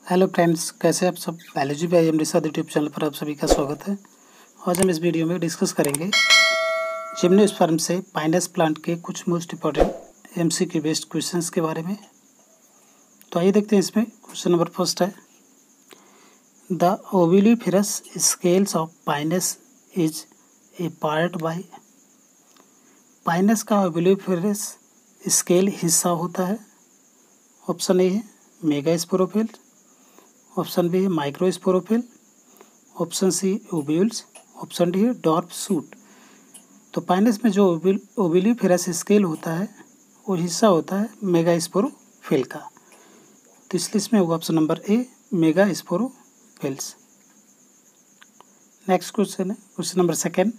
Hello friends, कैसे आप सब। Biology by M research YouTube channel पर आप सभी का स्वागत है। आज हम इस वीडियो में डिस्कस करेंगे जिम्नोस्पर्म से पाइनस प्लांट के कुछ most important MCQ based questions के बारे में। तो आइए देखते हैं। इसमें क्वेश्चन नंबर फर्स्ट है, the ovuliferous scales of Pinus is a part by. Pinus का ओविलिफेरस स्केल हिस्सा होता है। ऑप्शन ए है मेगास्पोरोफिल, ऑप्शन बी है microsporophyll, option C ovules, option D है डॉर्फ सूट। तो पाइनस में जो ओविलिफेरस स्केल होता है वो हिस्सा होता है मेगास्पोरोफिल का। तो इस लिस्ट में होगा option number A megasporophylls. Next question है question number second,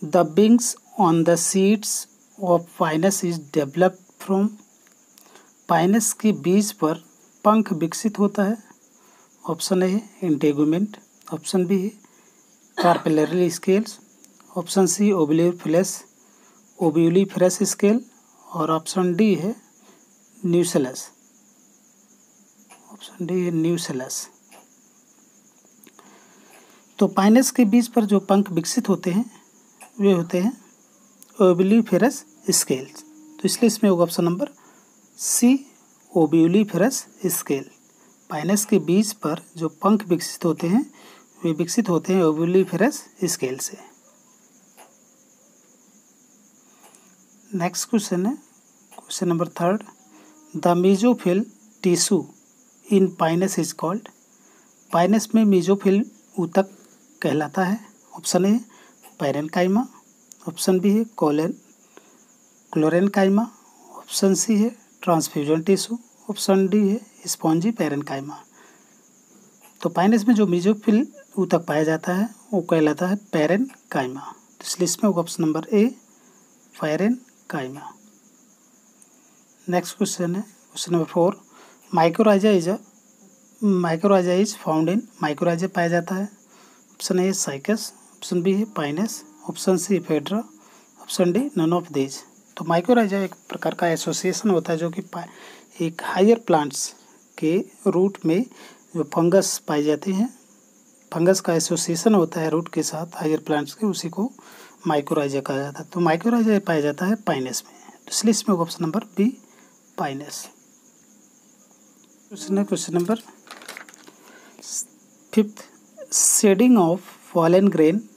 the wings on the seeds of Pinus is developed from. Pinus के बीज पर पंख विकसित होता है। ऑप्शन ए है इंटेगुमेंट, ऑप्शन बी है carpellary scales, option C ovuliferous scale और ऑप्शन डी है न्यूसेलस। ऑप्शन डी है न्यूसेलस। तो पाइनस के बीज पर जो पंख विकसित होते हैं वे होते हैं ओव्यूलिफेरस स्केल्स। तो इसलिए इसमें होगा option number C ovuliferous scale. Pinus के बीज पर जो पंख विकसित होते हैं वे विकसित होते हैं ओव्यूलिफेरस स्केल से। नेक्स्ट क्वेश्चन है question number third, the mesophyll tissue in Pinus is called. Pinus में मेसोफिल ऊतक कहलाता है। Option A parenchyma, option B है क्लोरेन्काइमा, ऑप्शन सी है ट्रांसफ्यूजन टिश्यू, ऑप्शन डी है स्पॉन्जी पैरेन्काइमा। तो पाइनस में जो मेसोफिल ऊतक पाया जाता है वो कहलाता है पैरेन्काइमा। तो इस लिस्ट में होगा option number A parenchyma. Next question है question number four, mycorrhiza is found in. Mycorrhiza पाया जाता है। Option A Cycas, option B है Pinus, option C Ephedra, option D none of these. तो माइकोराइजा एक प्रकार का एसोसिएशन होता है जो कि एक हायर प्लांट्स के रूट में जो फंगस पाई जाती हैं, फंगस का एसोसिएशन होता है रूट के साथ हायर प्लांट्स के, उसी को माइकोराइजा कहा जाता है। तो माइकोराइजा पाया जाता है पाइनस में। तो इसलिए इसमें option number B Pinus. Question number fifth, shedding of pollen grain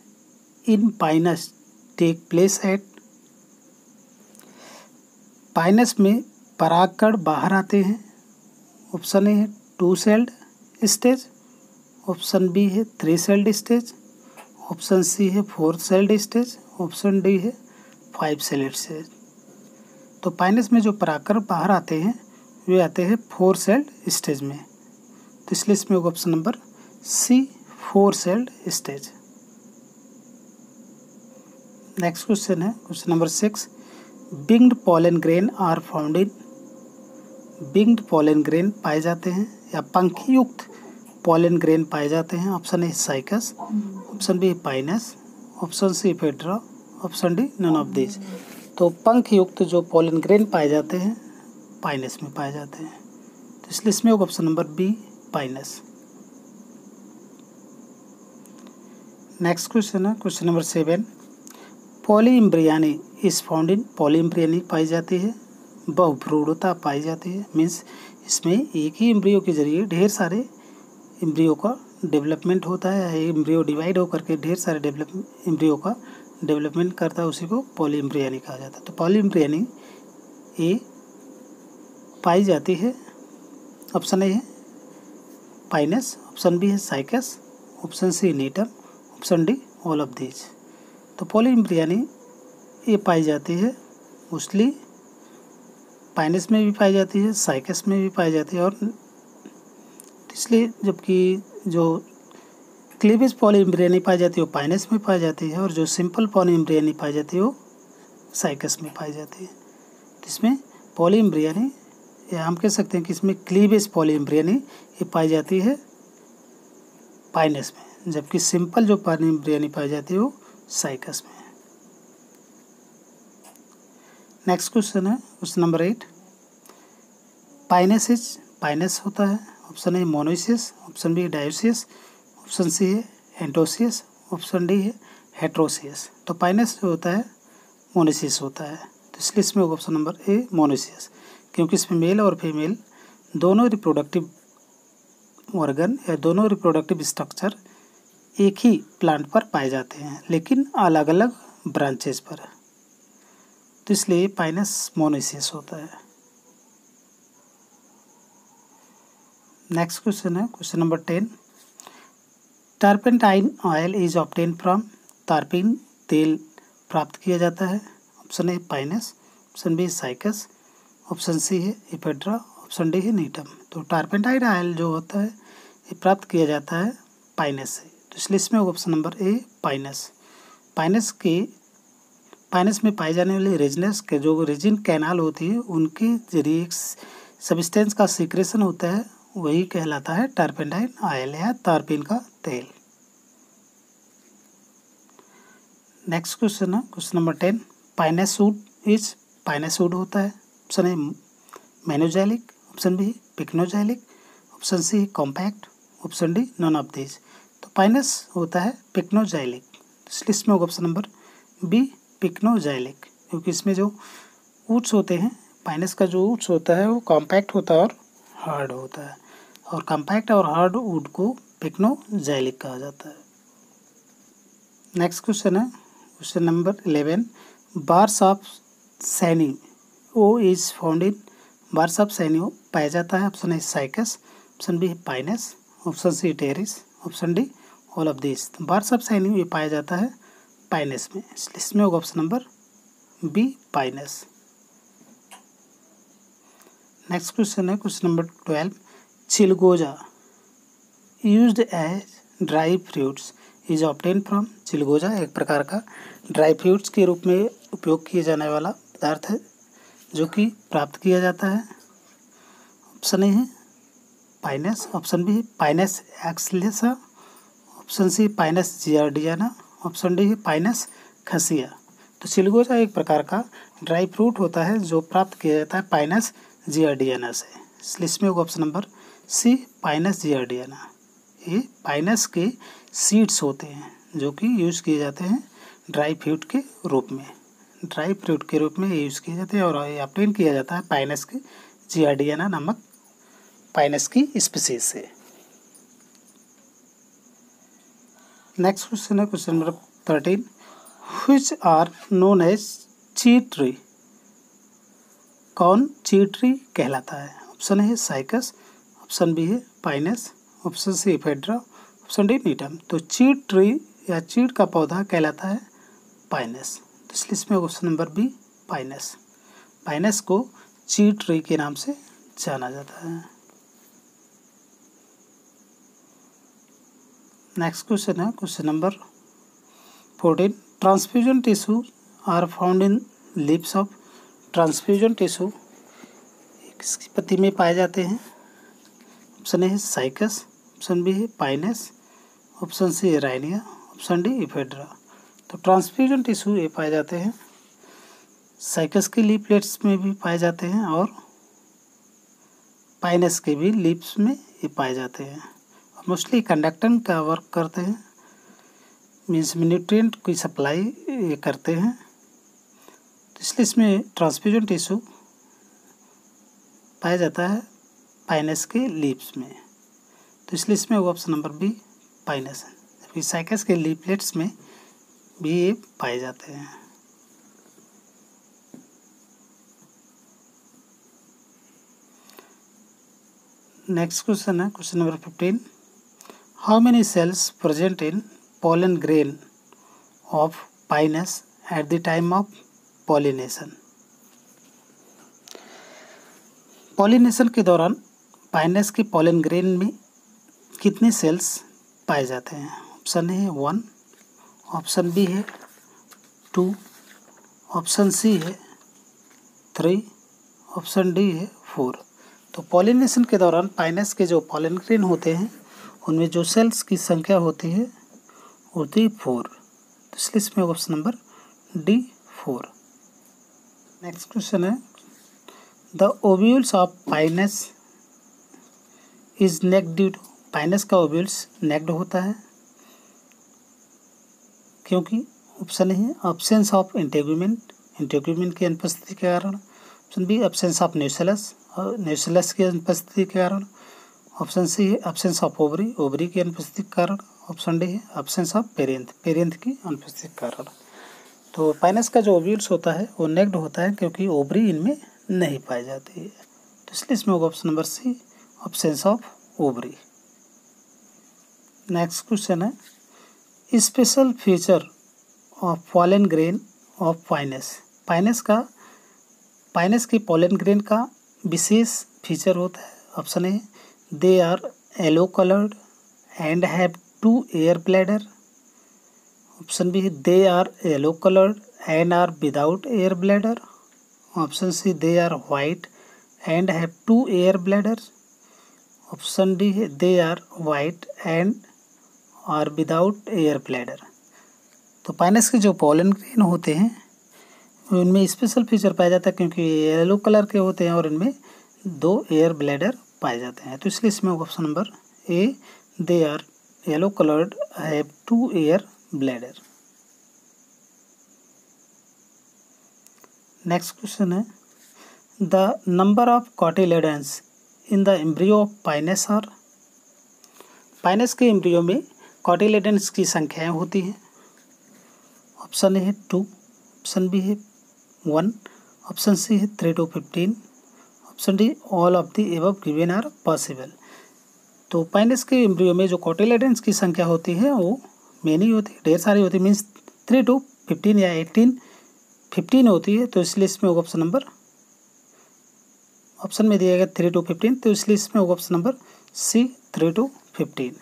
in Pinus take place at. Pinus में परागकण बाहर आते हैं। ऑप्शन ए है 2 सेल्ड स्टेज, ऑप्शन बी है 3 सेल्ड स्टेज, ऑप्शन सी है 4 सेल्ड स्टेज, ऑप्शन डी है 5 sailed stage. तो पाइनस में जो परागकण बाहर आते हैं वे आते हैं 4 सेल्ड स्टेज में। तो इसलिए इसमें होगा option number C 4 celled stage. Next question है question number 6, winged pollen grain are found in. Winged pollen grain पाए जाते हैं या पंखयुक्त पॉलन ग्रेन पाए जाते हैं। Option A Cycas, option B Pinus, option C Ephedra, option D none of these. तो पंखयुक्त जो पॉलन ग्रेन पाए जाते हैं पाइनस में पाए जाते हैं। तो इसलिए इसमें होगा option number B Pinus. Next question है question number 7, polyembryony is found in. Polyembryony पाई जाती है, बहुभ्रूणता पाई जाती है। मीन्स इसमें एक ही एम्ब्रियो के जरिए ढेर सारे एम्ब्रियो का डेवलपमेंट होता है। एम्ब्रियो डिवाइड होकर के ढेर सारे एम्ब्रियो का डेवलपमेंट करता है, उसी को पॉलीइम्ब्रियानी कहा जाता है। तो पॉलीइम्ब्रियानी ए पाई जाती है। ऑप्शन ए है पाइनस, ऑप्शन बी है Cycas, option C Gnetum, option D all of these. तो पॉलीइम्ब्रियानी ये पाई जाती है मोस्टली पाइनस में भी पाई जाती है, साइकस में भी पाई जाती है। और इसलिए जबकि जो क्लीवेज पॉलीइम्ब्रियानी पाई जाती है वो पाइनस में पाई जाती है, और जो सिंपल पॉलीइम्ब्रियानी पाई जाती है वो साइकस में पाई जाती है। तो इसमें पॉलीइम्ब्रियानी या हम कह सकते हैं कि इसमें क्लीवेज पॉलीइम्ब्रियानी ये पाई जाती है पाइनस में, जबकि सिंपल जो पॉलीइम्ब्रियानी पाई जाती है वो साइकस में। नेक्स्ट क्वेश्चन है क्वेश्चन नंबर 8, पाइनस होता है option A monoecious, option B dioecious, option C है एंटोसियस, ऑप्शन डी है हेट्रोसियस। तो पाइनस जो होता है मोनोसियस होता है, तो इसलिए इसमें होगा ऑप्शन नंबर ए मोनोसियस, क्योंकि इसमें मेल और फीमेल दोनों रिप्रोडक्टिव ऑर्गन या दोनों रिप्रोडक्टिव स्ट्रक्चर एक ही प्लांट पर पाए जाते हैं, लेकिन अलग अलग ब्रांचेस पर, तो इसलिए पाइनस मोनोसियस होता है। नेक्स्ट क्वेश्चन है question number 10। Turpentine oil is obtain from, तारपीन तेल प्राप्त किया जाता है। Option A Pinus, option B Cycas, option C है इपेड्रा, ऑप्शन डी है नीटम। तो टर्पेंटाइन ऑयल जो होता है ये प्राप्त किया जाता है पाइनस से, तो इसलिए इसमें ऑप्शन नंबर ए पाइनस। पाइनस में पाए जाने वाले रेजिनस के जो रेजिन कैनाल होती है उनके जरिए एक सब्सटेंस का सीक्रेशन होता है, वही कहलाता है टर्पेंटाइन ऑयल या तारपीन का तेल। नेक्स्ट क्वेश्चन है क्वेश्चन नंबर 10। पाइनस वुड होता है। Option A manoxylic, option B pycnoxylic, option C compact, option D none of this. तो पाइनस होता है पिक्नोजैलिक, इसलिए इसमें होगा ऑप्शन नंबर बी पिक्नोजैलिक, क्योंकि इसमें जो वुड्स होते हैं, पाइनस का जो वुड्स होता है वो कॉम्पैक्ट होता है और हार्ड होता है, और कॉम्पैक्ट और हार्ड वुड को पिक्नोजैलिक कहा जाता है। नेक्स्ट क्वेश्चन है question number 11। Bars of Sanio is found in, bars of Sanio पाया जाता है। Option A Cycas, option B Pinus, option C Pteris, option D all of this. Bars of Sanio ये पाया जाता है पाइनस में, इसलिए इसमें होगा option number B Pinus. Next question है क्वेश्चन नंबर 12। चिलगोजा used as dry fruits is obtain from, चिलगोजा एक प्रकार का ड्राई फ्रूट्स के रूप में उपयोग किए जाने वाला पदार्थ है जो कि प्राप्त किया जाता है। ऑप्शन ए है पाइनस, ऑप्शन बी है Pinus excelsa, option C Pinus gerardiana, option D है पाइनस खसिया। तो चिलगोजा एक प्रकार का ड्राई फ्रूट होता है जो प्राप्त किया जाता है पाइनस जियार्डियाना से, इसलिए इसमें होगा ऑप्शन नंबर सी पाइनस जियार्डियाना। ये पाइनस के सीड्स होते हैं जो कि यूज़ किए जाते हैं ड्राई फ्रूट के रूप में, ड्राई फ्रूट के रूप में ये यूज़ किए जाते हैं, और ये ऑब्टेन किया जाता है पाइनस के जियार्डियाना नामक पाइनस की स्पीसीज से। नेक्स्ट क्वेश्चन है question number 13। Which are known as ची ट्री, कौन ची ट्री कहलाता है। ऑप्शन है साइकस, ऑप्शन बी है Pinus, option C Ephedra, option D Gnetum. तो चीड़ ट्री या चीड़ का पौधा कहलाता है पाइनस, तो इसलिए इसमें option number B Pinus. Pinus को चीड़ ट्री के नाम से जाना जाता है। नेक्स्ट क्वेश्चन है question number 14। Transfusion tissue are found in leaves of, transfusion tissue किसकी पत्ती में पाए जाते हैं। ऑप्शन ए है साइकस, ऑप्शन बी है पाइनस, ऑप्शन सी है राइनिया, ऑप्शन डी इफेड्रा। तो ट्रांसफ्यूजन टिश्यू ये पाए जाते हैं साइकस के लीफलेट्स में भी पाए जाते हैं और पाइनस के भी लीव्स में ये पाए जाते हैं, और मोस्टली कंडक्टेंट का वर्क करते हैं, मीन्स न्यूट्रिएंट की सप्लाई ये करते हैं, तो इसलिए इसमें ट्रांसफ्यूजन टिश्यू पाया जाता है पाइनस के लीव्स में, तो इसलिए इसमें वो ऑप्शन नंबर बी पाइनस है, जबकि साइकस के लीफलेट्स में भी ये पाए जाते हैं। नेक्स्ट क्वेश्चन है question number 15। How many cells present in pollen grain of Pinus at the time of pollination? Pollination के दौरान पाइनस के पॉलन ग्रेन में कितने सेल्स पाए जाते हैं। ऑप्शन ए है 1, ऑप्शन बी है 2, ऑप्शन सी है 3, ऑप्शन डी है 4। तो पॉलिनेशन के दौरान पाइनस के जो पॉलन ग्रेन होते हैं उनमें जो सेल्स की संख्या होती है 4, तो इसलिए इसमें option number D 4। Next question है the ovules of Pinus is naked due to, Pinus का ओव्यूल्स नेक्ड होता है क्योंकि ऑप्शन ए है अब्सेंस ऑफ इंटेगुमेंट, इंटेगुमेंट की अनुपस्थिति के कारण। Option B absence of nucellus, और न्यूसेलस की अनुपस्थिति के कारण। ऑप्शन सी है अब्सेंस ऑफ ओवरी, ओवरी की अनुपस्थिति के कारण। ऑप्शन डी है अब्सेंस ऑफ पेरियंथ, पेरियंथ की अनुपस्थिति के कारण। तो पाइनस का जो ओव्यूल्स होता है वो नेक्ड होता है क्योंकि ओवरी इनमें नहीं पाई जाती है। तो इसलिए इसमें होगा option number C absence of ovary. Next question है special feature of pollen grain of Pinus, Pinus के पॉलन ग्रेन का विशेष फीचर होता है। Option A they are yellow coloured and have 2 air bladder. Option B they are yellow coloured and are without air bladder. Option C they are white and have 2 air bladder. Option D है they are white and are without air bladder. तो Pinus के जो pollen grain होते हैं उनमें special feature पाया जाता है क्योंकि येलो कलर के होते हैं और इनमें 2 एयर ब्लैडर पाए जाते हैं। तो इसलिए इसमें option number A they are yellow coloured have 2 air bladder. Next question है the number of cotyledons in the embryo of Pinus are, Pinus के एम्ब्रियो में कॉटिलेडन्स की संख्याएं होती हैं। ऑप्शन ए है 2, ऑप्शन बी है 1, ऑप्शन सी है 3 to 15, option D all of the above given are possible. तो पाइनस के एम्ब्रियो में जो कॉटिलेडन्स की संख्या होती है वो मेनी होती है, ढेर सारी होती है, मीन्स 3 to 15 या 15 होती है। तो इसलिए इसमें होगा ऑप्शन नंबर, ऑप्शन में दिया गया 3 to 15, तो इसलिए इसमें होगा option number C 3 to 15।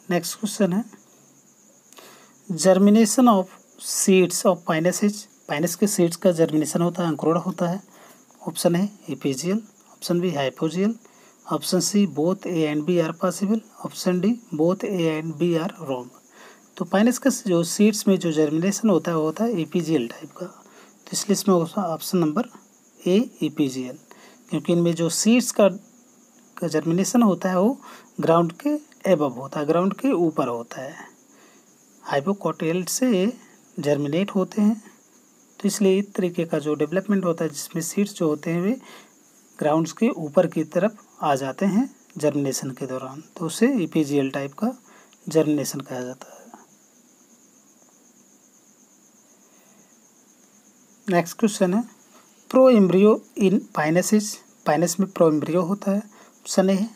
Next question है germination of seeds of Pinus, Pinus के सीड्स का जर्मिनेशन होता है, अंकुरण होता है। ऑप्शन है epigeal, option B hypogeal, option C both A and B are possible, option D both A and B are wrong. तो पाइनस का जो सीड्स में जो जर्मिनेशन होता है वो होता है एपिजियल टाइप का। तो इसलिए इसमें ऑप्शन नंबर ए एपिजियल, क्योंकि इनमें जो सीड्स का जर्मिनेशन होता है वो ग्राउंड के एबव होता है, ग्राउंड के ऊपर होता है। हाइपोकॉटिल से जर्मिनेट होते हैं, तो इसलिए इस तरीके का जो डेवलपमेंट होता है जिसमें सीड्स जो होते हैं वे ग्राउंड्स के ऊपर की तरफ आ जाते हैं जर्मिनेशन के दौरान, तो उसे एपिजियल टाइप का जर्मिनेशन कहा जाता है। नेक्स्ट क्वेश्चन है proembryo in Pinus, Pinus में प्रो एम्ब्रियो होता है। ऑप्शन ए है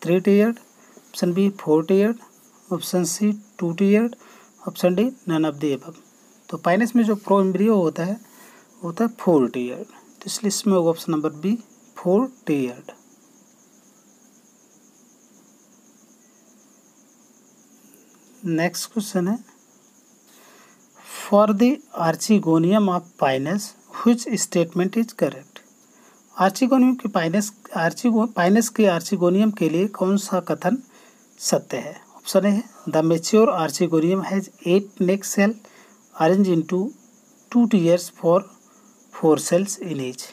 3 tiered, option B 4 tiered, option C 2 tiered, option D none of the above. तो पाइनस में जो प्रो एम्ब्रियो होता है वो होता है 4 टीयर्ड, तो इसलिए इसमें होगा option number B 4 tiered. Next question है for the archegonium of Pinus which statement is correct, archegonium के पाइनस के आर्चिगोनियम के लिए कौन सा कथन सत्य है। ऑप्शन ए है the mature archegonium has 8 neck cell arrange into 2 tiers for 4 cells in each.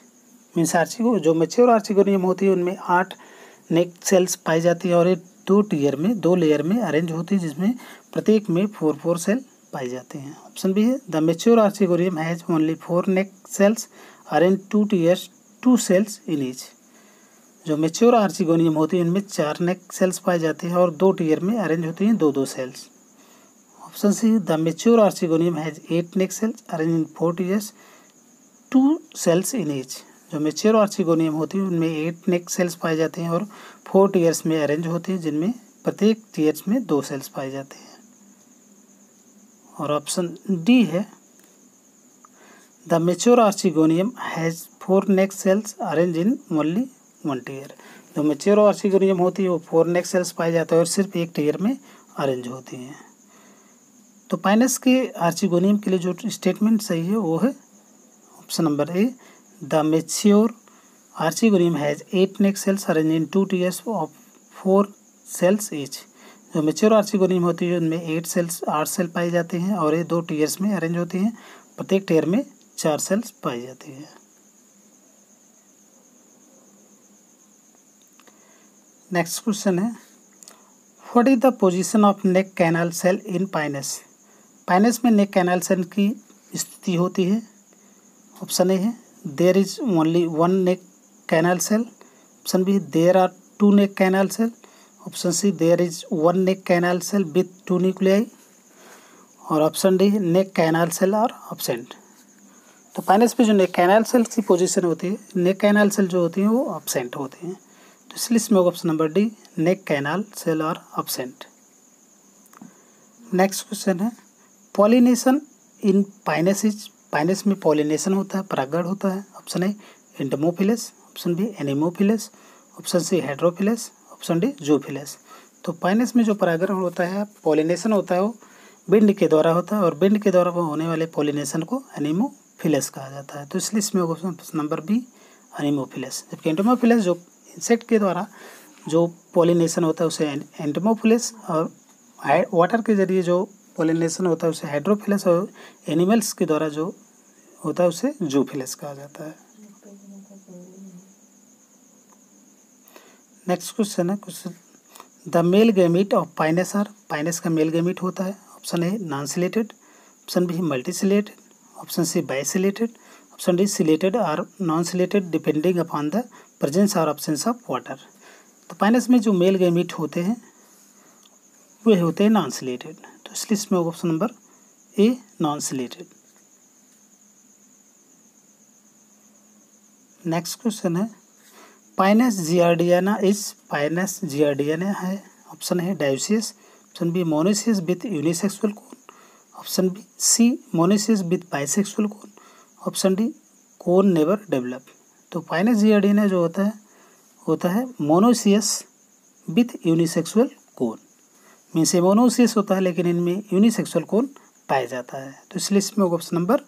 Means जो मेच्योर आर्चिगोनियम होती है उनमें 8 नेक सेल्स पाई जाती है और ये 2 लेयर में अरेंज होती है जिसमें प्रत्येक में 4 सेल पाई जाते हैं। ऑप्शन बी है the mature archegonium has only 4 neck cells arrange 2 tiers 2 cells in each. जो मेच्योर आर्चिगोनियम होती है इनमें 4 नेक सेल्स पाए जाते हैं और 2 टीयर में अरेंज होती हैं 2 cells. Option C the mature archegonium has 8 neck cells arrange in 4 tiers 2 cells in each. जो मेच्योर आर्चिगोनियम होती है उनमें 8 नेक सेल्स पाए जाते हैं और 4 टीयर्स में अरेंज होते हैं जिनमें प्रत्येक टीयर्स में 2 सेल्स पाए जाते हैं। और ऑप्शन डी है the mature archegonium has 4 neck cells arrange in only 1 tier. जो मेच्योर आर्चिगोनियम होती है वो 4 नेक सेल्स पाए जाते हैं और सिर्फ एक टीयर में अरेंज होती हैं। तो पाइनस के आर्चिगोनियम के लिए जो स्टेटमेंट सही है वो है option number A the mature archegonium has 8 neck cells arrange in 2 tiers of 4 cells each. जो मेच्योर आर्चिगोनियम होती है उनमें 8 सेल पाए जाते हैं और ये 2 टीयर्स में अरेंज होती हैं, प्रत्येक टीयर में 4 सेल्स पाई जाती है। नेक्स्ट क्वेश्चन है, what is the position of neck canal cell in Pinus? Pinus में नेक कैनाल सेल की स्थिति होती है। ऑप्शन ए है there is only one neck canal cell. Option B there are two neck canal cell. Option C there is one neck canal cell with two nuclei. और option D neck canal cell are absent. तो Pinus में जो neck canal cell की position होती है, नेक canal cell जो होती हैं वो एब्सेंट होती हैं। तो इसलिए इसमें होगा option number D, neck canal cell are absent. Next question है, pollination in Pinus is? Pinus में पॉलिनेशन होता है, परागण होता है। Option A entomophilous, option B anemophilous, option C hydrophilous, option D zoophilous. तो पाइनस में जो परागण होता है, पॉलिनेशन होता है, वो बिंड के द्वारा होता है और बिंड के द्वारा वो होने वाले पॉलिनेशन को एनिमोफिलस कहा जाता है। तो इसलिए इसमें होगा ऑप्शन नंबर बी, एनिमोफिलस। जबकि एंटोमोफिलस जो इंसेक्ट के द्वारा जो पॉलिनेशन होता है उसे एंटोमोफिलस, और वाटर के जरिए जो पॉलिनेशन होता है उसे हाइड्रोफिलस, और एनिमल्स के द्वारा जो होता है उसे जूफिलस कहा जाता है। नेक्स्ट क्वेश्चन है, question the male gamete of Pinus are? Pinus का मेल गैमीट होता है। Option A non ciliated, option B multi ciliated, option C bi ciliated, option D ciliated और non ciliated depending upon the presence और absence of water. तो Pinus में जो male gamete होते हैं वे होते हैं नॉन सिलेटेड। तो इसलिए इसमें होगा option number A, non ciliated. Next question है, Pinus gerardiana is? Pinus gerardiana है। ऑप्शन है dioecious, option B monoecious with unisexual cone, option B C monoecious with bisexual cone, option D cone never develop. तो Pinus gerardiana जो होता है monoecious with unisexual cone. Means ये monoecious होता है लेकिन इनमें यूनिसेक्सुअल कोन पाया जाता है। तो इसलिए इसमें होगा option number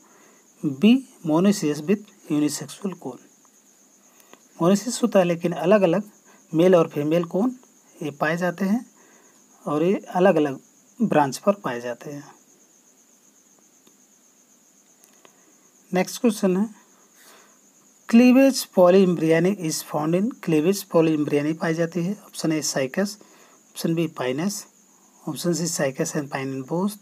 B, monoecious with unisexual cone. Monoecious होता है लेकिन अलग अलग मेल और फीमेल कोन ये पाए जाते हैं और ये अलग अलग ब्रांच पर पाए जाते हैं। नेक्स्ट क्वेश्चन है, cleavage polyembryony is found in? Cleavage polyembryony पाई जाती है। Option A Cycas, option B Pinus, option C Cycas and pine in both,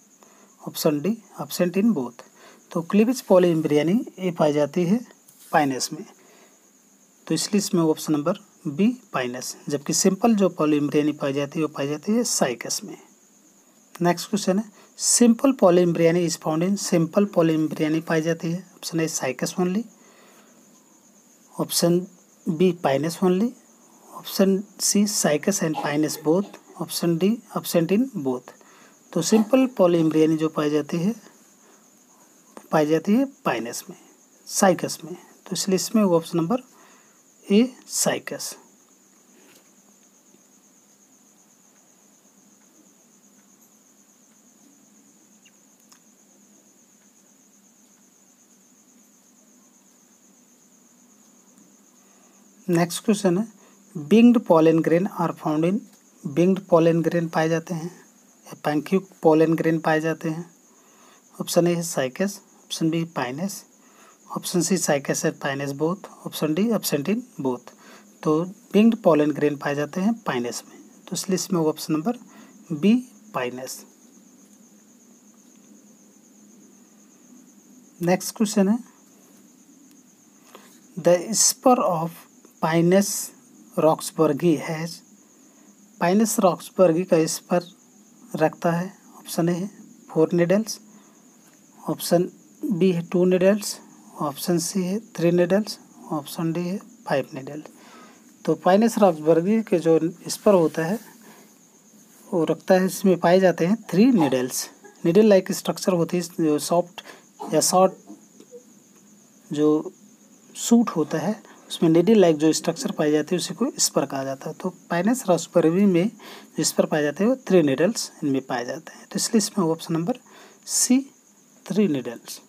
option D absent in both. तो क्लीवेज पॉलीइम्ब्रियानी ये पाई जाती है पाइनस में। तो इसलिए इसमें ऑप्शन नंबर बी, पाइनस। जबकि सिंपल जो पॉलीइम्ब्रियानी पाई जाती है वो पाई जाती है साइकस में। नेक्स्ट क्वेश्चन है, simple polyembryony is found in? Simple polyembryony पाई जाती है। Option A Cycas only, option B Pinus only, option C Cycas and Pinus both, option D absent in both. तो सिंपल पॉलीइम्ब्रियानी जो पाई जाती है पाइनस में, साइकस में। तो इसलिए इसमें होगा option number A, Cycas. Next question है, winged pollen grain are found in? Winged pollen grain पाए जाते हैं या पैंक्यूक पॉलन ग्रेन पाए जाते हैं। ऑप्शन ए है Cycas, option B Pinus, option C Cycas and Pinus both, option D absent in both. तो बिंग्ड पॉलन ग्रेन पाए जाते हैं पाइनस में। तो इसलिए इसमें होगा option number B, Pinus. Next question है, the spur of Pinus roxburghii has? Pinus roxburghii का स्पर रखता है। ऑप्शन ए है 4 निडल्स, ऑप्शन बी है 2 निडल्स, ऑप्शन सी है 3 निडल्स, ऑप्शन डी है 5 निडल्स। तो पाइनस रॉक्सबर्गी के जो स्पर होता है वो रखता है, इसमें पाए जाते हैं 3 निडल्स। निडल लाइक स्ट्रक्चर होती है, जो सॉफ्ट या शॉर्ट जो सूट होता है उसमें निडल लाइक जो स्ट्रक्चर पाई जाती है उसी को स्पर कहा जाता है। तो पाइनस रॉक्सबर्गी में जो स्पर पाए जाते हैं वो 3 निडल्स इनमें पाए जाते हैं। तो इसलिए इसमें ऑप्शन नंबर सी, 3 निडल्स।